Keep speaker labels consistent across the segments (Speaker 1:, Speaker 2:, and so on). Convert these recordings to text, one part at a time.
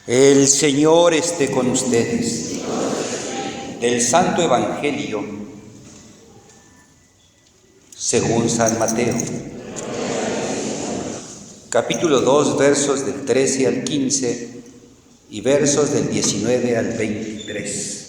Speaker 1: El Señor esté con ustedes. Del Santo Evangelio según San Mateo. Capítulo 2, versos del 13 al 15 y versos del 19 al 23.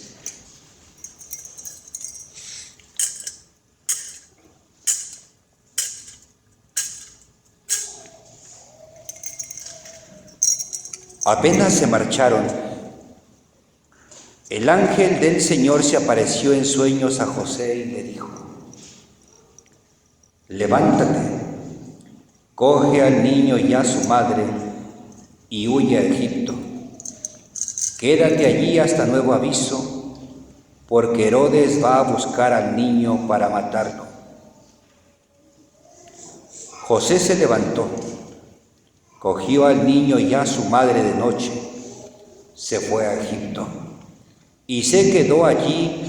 Speaker 1: Apenas se marcharon, el ángel del Señor se apareció en sueños a José y le dijo: levántate, coge al niño y a su madre y huye a Egipto. Quédate allí hasta nuevo aviso, porque Herodes va a buscar al niño para matarlo. José se levantó, cogió al niño y a su madre de noche, se fue a Egipto y se quedó allí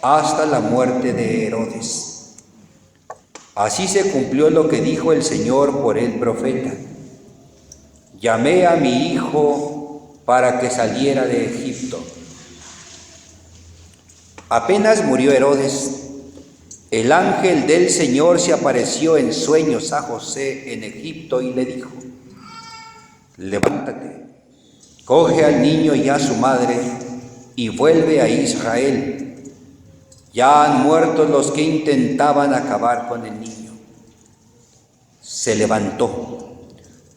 Speaker 1: hasta la muerte de Herodes. Así se cumplió lo que dijo el Señor por el profeta: llamé a mi hijo para que saliera de Egipto. Apenas murió Herodes, el ángel del Señor se apareció en sueños a José en Egipto y le dijo: levántate, coge al niño y a su madre y vuelve a Israel. Ya han muerto los que intentaban acabar con el niño. Se levantó,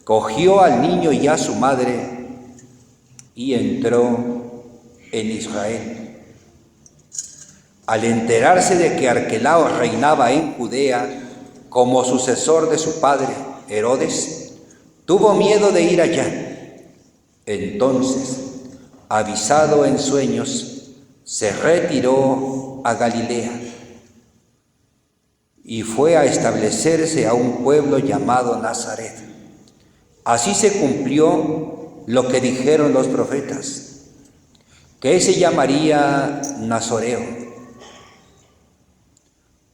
Speaker 1: cogió al niño y a su madre y entró en Israel. Al enterarse de que Arquelao reinaba en Judea como sucesor de su padre Herodes, tuvo miedo de ir allá. Entonces, avisado en sueños, se retiró a Galilea y fue a establecerse a un pueblo llamado Nazaret. Así se cumplió lo que dijeron los profetas, que se llamaría Nazoreo.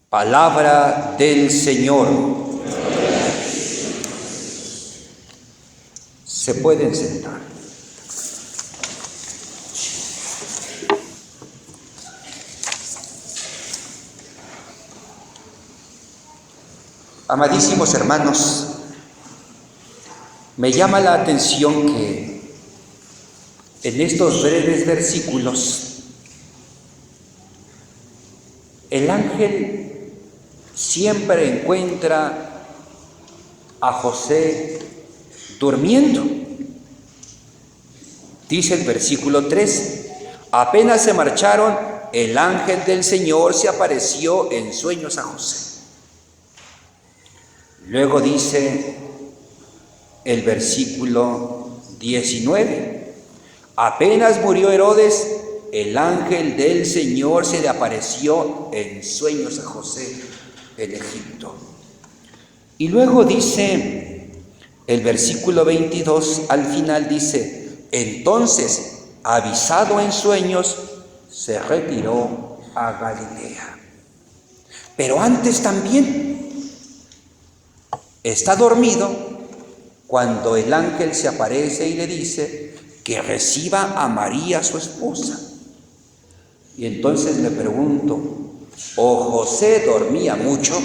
Speaker 1: Palabra del Señor. Se pueden sentar. Amadísimos hermanos, me llama la atención que en estos breves versículos el ángel siempre encuentra a José durmiendo. Dice el versículo 13: apenas se marcharon, el ángel del Señor se apareció en sueños a José. Luego dice el versículo 19: apenas murió Herodes, el ángel del Señor se le apareció en sueños a José en Egipto. Y luego dice el versículo 22, al final dice: entonces, avisado en sueños, se retiró a Galilea. Pero antes también está dormido cuando el ángel se aparece y le dice que reciba a María, su esposa. Y entonces me pregunto, ¿o José dormía mucho?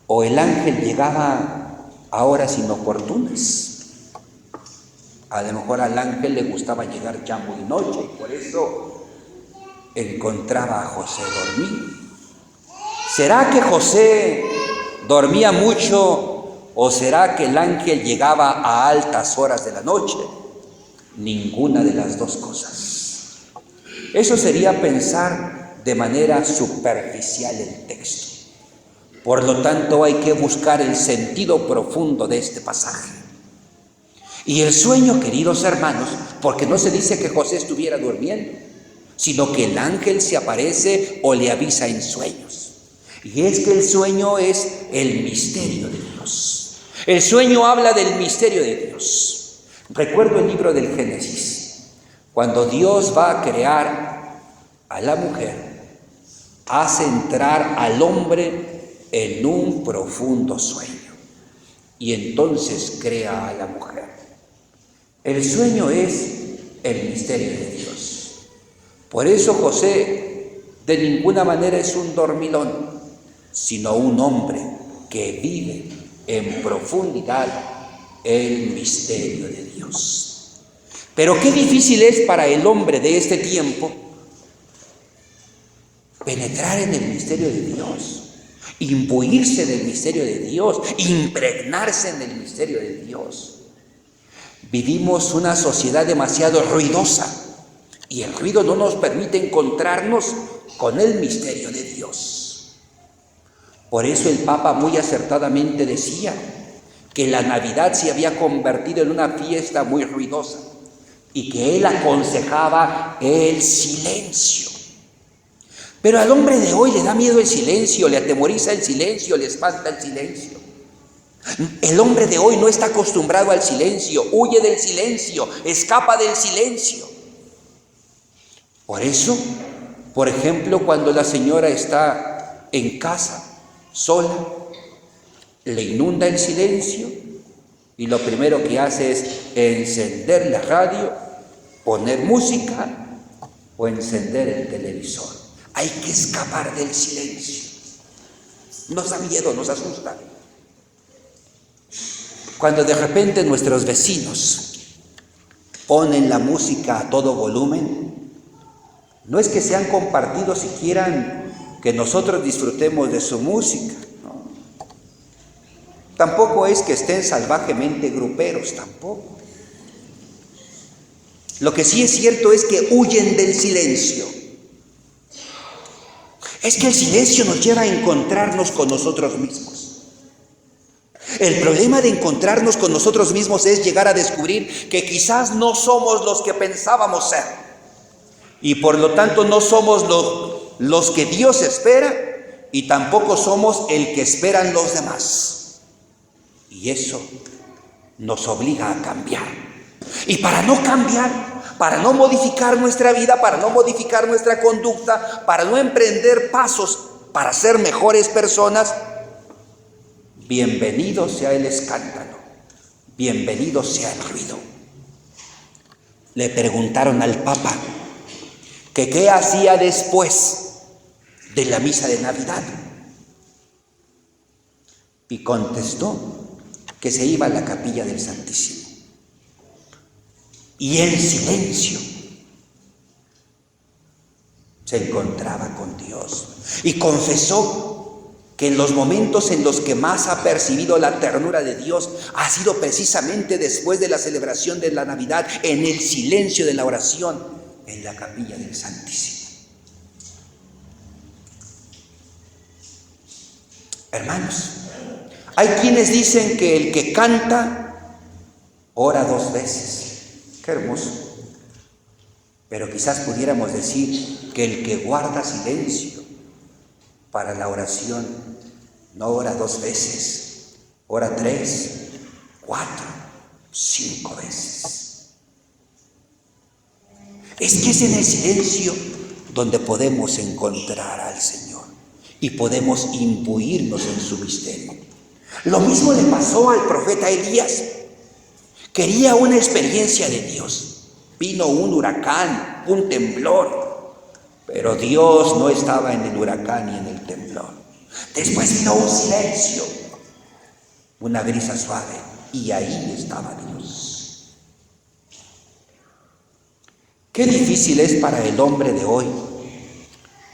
Speaker 1: ¿O el ángel llegaba a horas inoportunas? A lo mejor al ángel le gustaba llegar ya muy noche y por eso encontraba a José dormido. ¿Será que José dormía mucho o será que el ángel llegaba a altas horas de la noche? Ninguna de las dos cosas. Eso sería pensar de manera superficial el texto. Por lo tanto, hay que buscar el sentido profundo de este pasaje. Y el sueño, queridos hermanos, porque no se dice que José estuviera durmiendo, sino que el ángel se aparece o le avisa en sueños. Y es que el sueño es el misterio de Dios. El sueño habla del misterio de Dios. Recuerdo el libro del Génesis, cuando Dios va a crear a la mujer, hace entrar al hombre en un profundo sueño y entonces crea a la mujer. El sueño es el misterio de Dios. Por eso José de ninguna manera es un dormilón, sino un hombre que vive en profundidad el misterio de Dios. Pero qué difícil es para el hombre de este tiempo penetrar en el misterio de Dios, imbuirse del misterio de Dios, impregnarse en el misterio de Dios. Vivimos una sociedad demasiado ruidosa y el ruido no nos permite encontrarnos con el misterio de Dios. Por eso el Papa muy acertadamente decía que la Navidad se había convertido en una fiesta muy ruidosa y que él aconsejaba el silencio. Pero al hombre de hoy le da miedo el silencio, le atemoriza el silencio, le espanta el silencio. El hombre de hoy no está acostumbrado al silencio, huye del silencio, escapa del silencio. Por eso, por ejemplo, cuando la señora está en casa, sola, le inunda el silencio y lo primero que hace es encender la radio, poner música o encender el televisor. Hay que escapar del silencio. Nos da miedo, nos asusta. Cuando de repente nuestros vecinos ponen la música a todo volumen, no es que sean compartidos y quieran que nosotros disfrutemos de su música, ¿no? Tampoco es que estén salvajemente gruperos, tampoco. Lo que sí es cierto es que huyen del silencio. Es que el silencio nos lleva a encontrarnos con nosotros mismos. El problema de encontrarnos con nosotros mismos es llegar a descubrir que quizás no somos los que pensábamos ser. Y por lo tanto no somos los que Dios espera y tampoco somos el que esperan los demás. Y eso nos obliga a cambiar. Y para no cambiar, para no modificar nuestra vida, para no modificar nuestra conducta, para no emprender pasos para ser mejores personas, bienvenido sea el escándalo, bienvenido sea el ruido. Le preguntaron al Papa que qué hacía después de la misa de Navidad. Y contestó que se iba a la capilla del Santísimo. Y en silencio se encontraba con Dios. Y confesó que en los momentos en los que más ha percibido la ternura de Dios ha sido precisamente después de la celebración de la Navidad, en el silencio de la oración, en la capilla del Santísimo. Hermanos, hay quienes dicen que el que canta ora 2 veces. Qué hermoso. Pero quizás pudiéramos decir que el que guarda silencio para la oración no ora 2 veces, ora 3, 4, 5 veces. Es que es en el silencio donde podemos encontrar al Señor y podemos imbuirnos en su misterio. Lo mismo le pasó al profeta Elías. Quería una experiencia de Dios. Vino un huracán, un temblor, pero Dios no estaba en el huracán ni en el temblor. Después vino un silencio, una brisa suave, y ahí estaba Dios. Qué difícil es para el hombre de hoy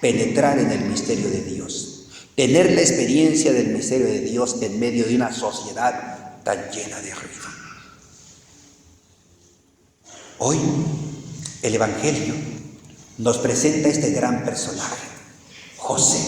Speaker 1: penetrar en el misterio de Dios, tener la experiencia del misterio de Dios en medio de una sociedad tan llena de ruido. Hoy el Evangelio nos presenta este gran personaje, José,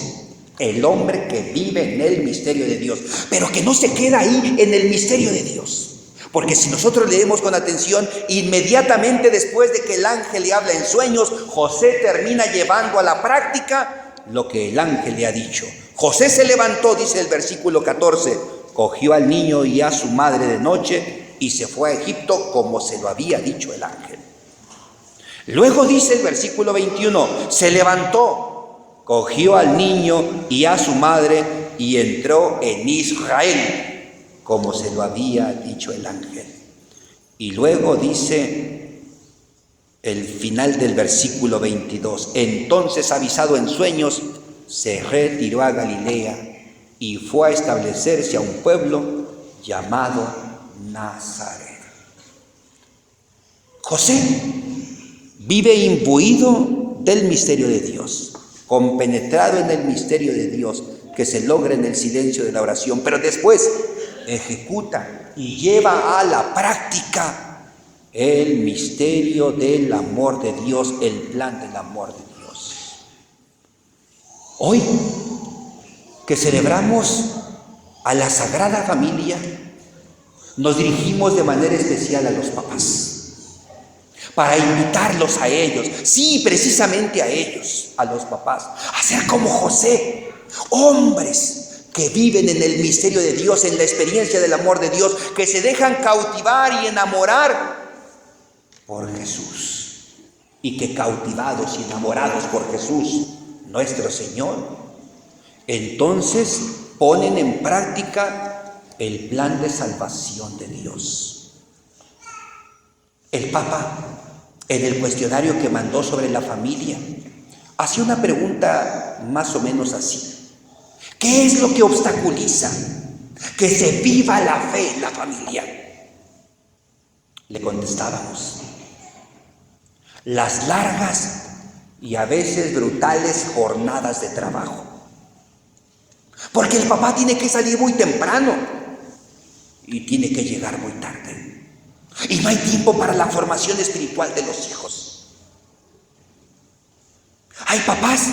Speaker 1: el hombre que vive en el misterio de Dios, pero que no se queda ahí en el misterio de Dios. Porque si nosotros leemos con atención, inmediatamente después de que el ángel le habla en sueños, José termina llevando a la práctica lo que el ángel le ha dicho. José se levantó, dice el versículo 14, cogió al niño y a su madre de noche y se fue a Egipto como se lo había dicho el ángel. Luego dice el versículo 21, se levantó, cogió al niño y a su madre y entró en Israel, como se lo había dicho el ángel. Y luego dice el final del versículo 22, entonces avisado en sueños, se retiró a Galilea y fue a establecerse a un pueblo llamado Nazaret. José vive imbuido del misterio de Dios, compenetrado en el misterio de Dios que se logra en el silencio de la oración, pero después ejecuta y lleva a la práctica el misterio del amor de Dios, el plan del amor de Dios. Hoy que celebramos a la Sagrada Familia, nos dirigimos de manera especial a los papás, para invitarlos a ellos, sí, precisamente a ellos, a los papás, a ser como José, hombres que viven en el misterio de Dios, en la experiencia del amor de Dios, que se dejan cautivar y enamorar por Jesús, y que cautivados y enamorados por Jesús, nuestro Señor, entonces ponen en práctica el plan de salvación de Dios. El Papa, en el cuestionario que mandó sobre la familia, hacía una pregunta más o menos así: ¿qué es lo que obstaculiza que se viva la fe en la familia? Le contestábamos: las largas y a veces brutales jornadas de trabajo. Porque el papá tiene que salir muy temprano y tiene que llegar muy tarde. Y no hay tiempo para la formación espiritual de los hijos. Hay papás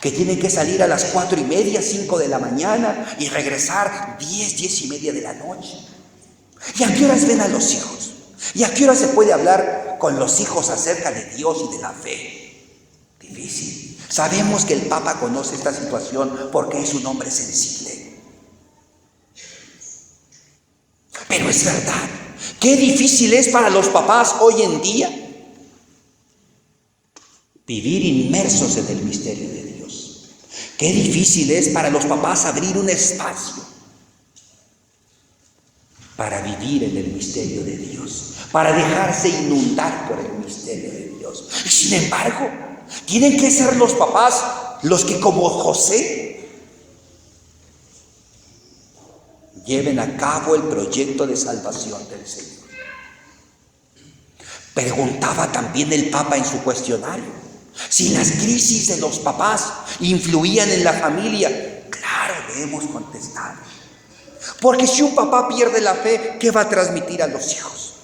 Speaker 1: que tienen que salir a las 4:30, 5 de la mañana y regresar 10:30 de la noche. ¿Y a qué horas ven a los hijos? ¿Y a qué hora se puede hablar con los hijos acerca de Dios y de la fe? Difícil. Sabemos que el Papa conoce esta situación porque es un hombre sensible. Pero es verdad, qué difícil es para los papás hoy en día vivir inmersos en el misterio de Dios. Qué difícil es para los papás abrir un espacio para vivir en el misterio de Dios, para dejarse inundar por el misterio de Dios. Y sin embargo, tienen que ser los papás los que, como José, lleven a cabo el proyecto de salvación del Señor. Preguntaba también el Papa en su cuestionario si las crisis de los papás influían en la familia. Claro, le hemos contestado. Porque si un papá pierde la fe, ¿qué va a transmitir a los hijos?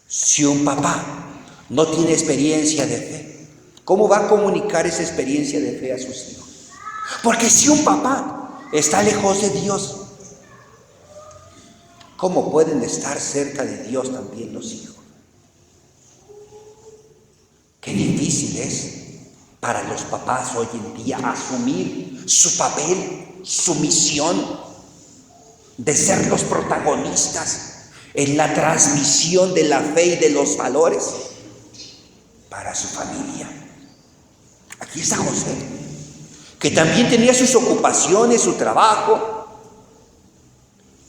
Speaker 1: Si un papá no tiene experiencia de fe, ¿cómo va a comunicar esa experiencia de fe a sus hijos? Porque si un papá está lejos de Dios, ¿cómo pueden estar cerca de Dios también los hijos? Qué difícil es para los papás hoy en día asumir su papel, su misión de ser los protagonistas en la transmisión de la fe y de los valores para su familia. Aquí está José, que también tenía sus ocupaciones, su trabajo,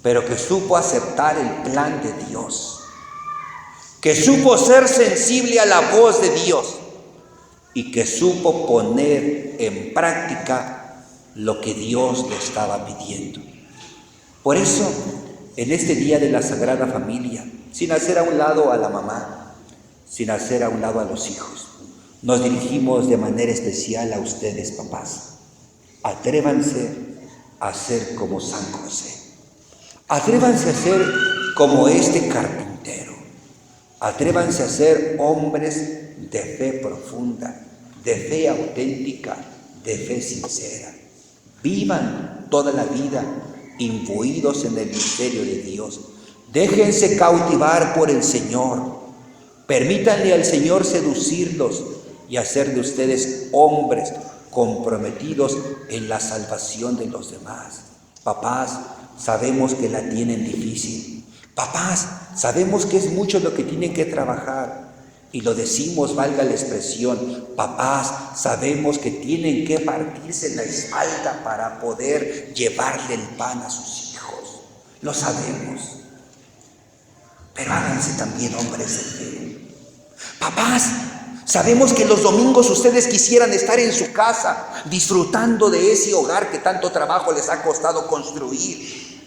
Speaker 1: pero que supo aceptar el plan de Dios, que supo ser sensible a la voz de Dios y que supo poner en práctica lo que Dios le estaba pidiendo. Por eso, en este día de la Sagrada Familia, sin hacer a un lado a la mamá, sin hacer a un lado a los hijos, nos dirigimos de manera especial a ustedes, papás. Atrévanse a ser como San José. Atrévanse a ser como este carpintero. Atrévanse a ser hombres de fe profunda, de fe auténtica, de fe sincera. Vivan toda la vida imbuidos en el misterio de Dios. Déjense cautivar por el Señor. Permítanle al Señor seducirlos y hacer de ustedes hombres comprometidos en la salvación de los demás. Papás, sabemos que la tienen difícil. Papás, sabemos que es mucho lo que tienen que trabajar. Y lo decimos, valga la expresión, papás, sabemos que tienen que partirse la espalda para poder llevarle el pan a sus hijos. lo sabemos, pero háganse también hombres de fe. Papás, sabemos que los domingos ustedes quisieran estar en su casa, disfrutando de ese hogar que tanto trabajo les ha costado construir,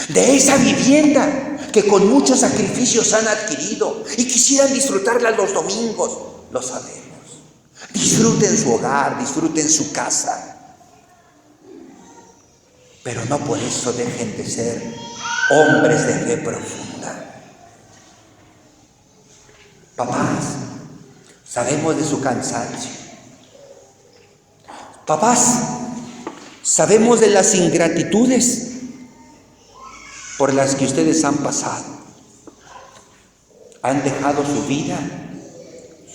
Speaker 1: de esa vivienda que con muchos sacrificios han adquirido y quisieran disfrutarla los domingos. Lo sabemos. Disfruten su hogar, disfruten su casa, pero no por eso dejen de ser hombres de fe profunda. Papás, sabemos de su cansancio. Papás, sabemos de las ingratitudes por las que ustedes han pasado. Han dejado su vida,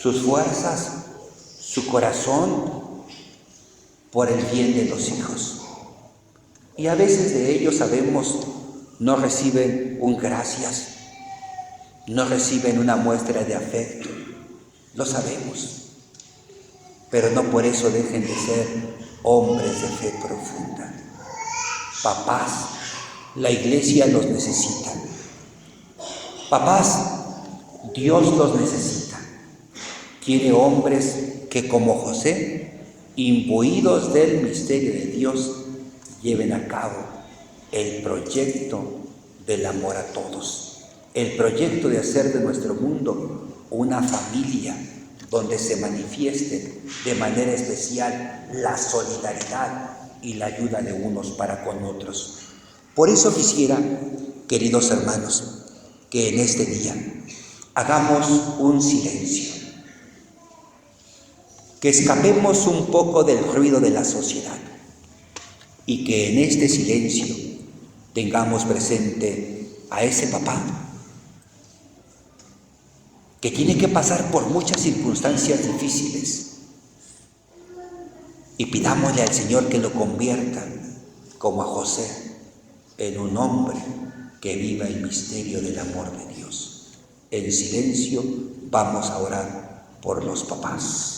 Speaker 1: sus fuerzas, su corazón por el bien de los hijos. Y a veces de ellos sabemos no reciben un gracias, no reciben una muestra de afecto. Lo sabemos, pero no por eso dejen de ser hombres de fe profunda. Papás, la iglesia los necesita. Papás, Dios los necesita. Quiere hombres que como José, imbuidos del misterio de Dios, lleven a cabo el proyecto del amor a todos, el proyecto de hacer de nuestro mundo una familia donde se manifieste de manera especial la solidaridad y la ayuda de unos para con otros. Por eso quisiera, queridos hermanos, que en este día hagamos un silencio, que escapemos un poco del ruido de la sociedad y que en este silencio tengamos presente a ese papá que tiene que pasar por muchas circunstancias difíciles y pidámosle al Señor que lo convierta, como a José, en un hombre que viva el misterio del amor de Dios. En silencio vamos a orar por los papás.